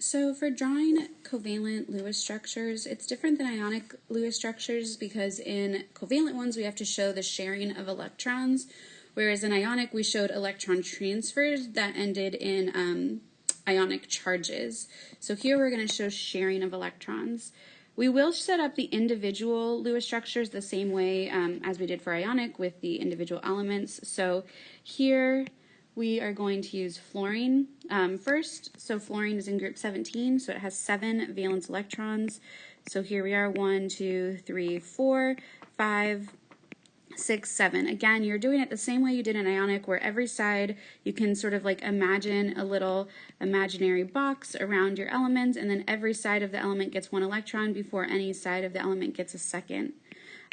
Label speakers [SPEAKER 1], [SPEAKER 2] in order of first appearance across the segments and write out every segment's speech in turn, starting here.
[SPEAKER 1] So for drawing covalent Lewis structures, it's different than ionic Lewis structures because in covalent ones we have to show the sharing of electrons, whereas in ionic we showed electron transfers that ended in ionic charges. So here we're going to show sharing of electrons. We will set up the individual Lewis structures the same way as we did for ionic with the individual elements. So here we are going to use fluorine first. So fluorine is in group 17, so it has 7 valence electrons. So here we are, 1, 2, 3, 4, 5, 6, 7. Again, you're doing it the same way you did in ionic, where every side you can sort of like imagine a little imaginary box around your element, and then every side of the element gets 1 electron before any side of the element gets a second.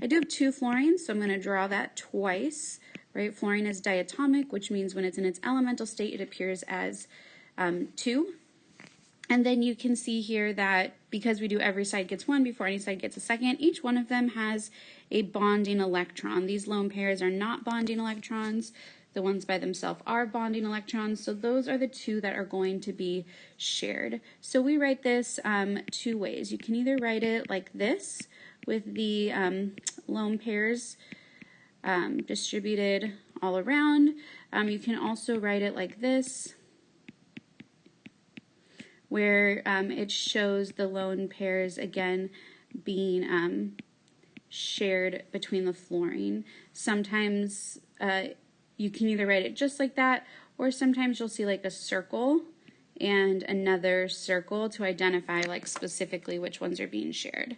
[SPEAKER 1] I do have 2 fluorines, so I'm going to draw that twice. Right? Fluorine is diatomic, which means when it's in its elemental state, it appears as 2. And then you can see here that because we do every side gets 1 before any side gets a second, each one of them has a bonding electron. These lone pairs are not bonding electrons. The ones by themselves are bonding electrons. So those are the 2 that are going to be shared. So we write this 2 ways. You can either write it like this with the lone pairs distributed all around. You can also write it like this, where it shows the lone pairs again being shared between the fluorine. Sometimes you can either write it just like that, or sometimes you'll see like a circle and another circle to identify like specifically which ones are being shared.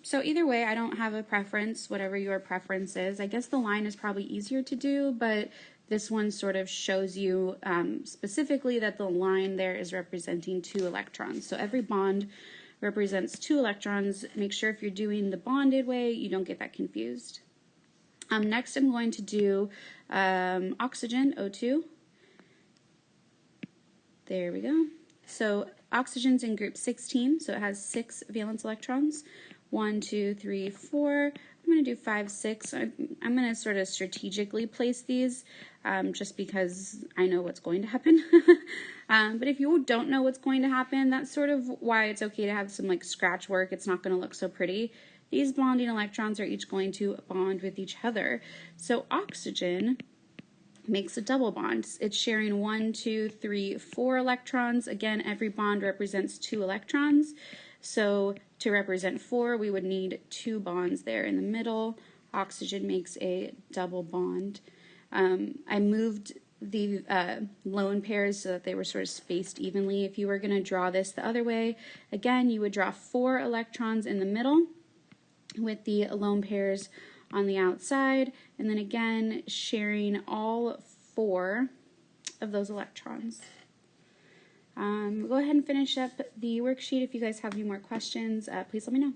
[SPEAKER 1] So either way, I don't have a preference, whatever your preference is. I guess the line is probably easier to do, but this one sort of shows you specifically that the line there is representing 2 electrons. So every bond represents 2 electrons. Make sure if you're doing the bonded way, you don't get that confused. Next, I'm going to do oxygen, O2. There we go. So oxygen's in group 16, so it has 6 valence electrons. 1, 2, 3, 4. I'm going to do 5, 6. I'm going to sort of strategically place these just because I know what's going to happen. But if you don't know what's going to happen, that's sort of why it's okay to have some like scratch work. It's not going to look so pretty. These bonding electrons are each going to bond with each other. So oxygen makes a double bond. It's sharing 1, 2, 3, 4 electrons. Again, every bond represents 2 electrons. So to represent 4, we would need 2 bonds there in the middle. Oxygen makes a double bond. I moved the lone pairs so that they were sort of spaced evenly. If you were going to draw this the other way, again, you would draw 4 electrons in the middle with the lone pairs on the outside, and then again sharing all 4 of those electrons. Go ahead and finish up the worksheet. If you guys have any more questions, please let me know.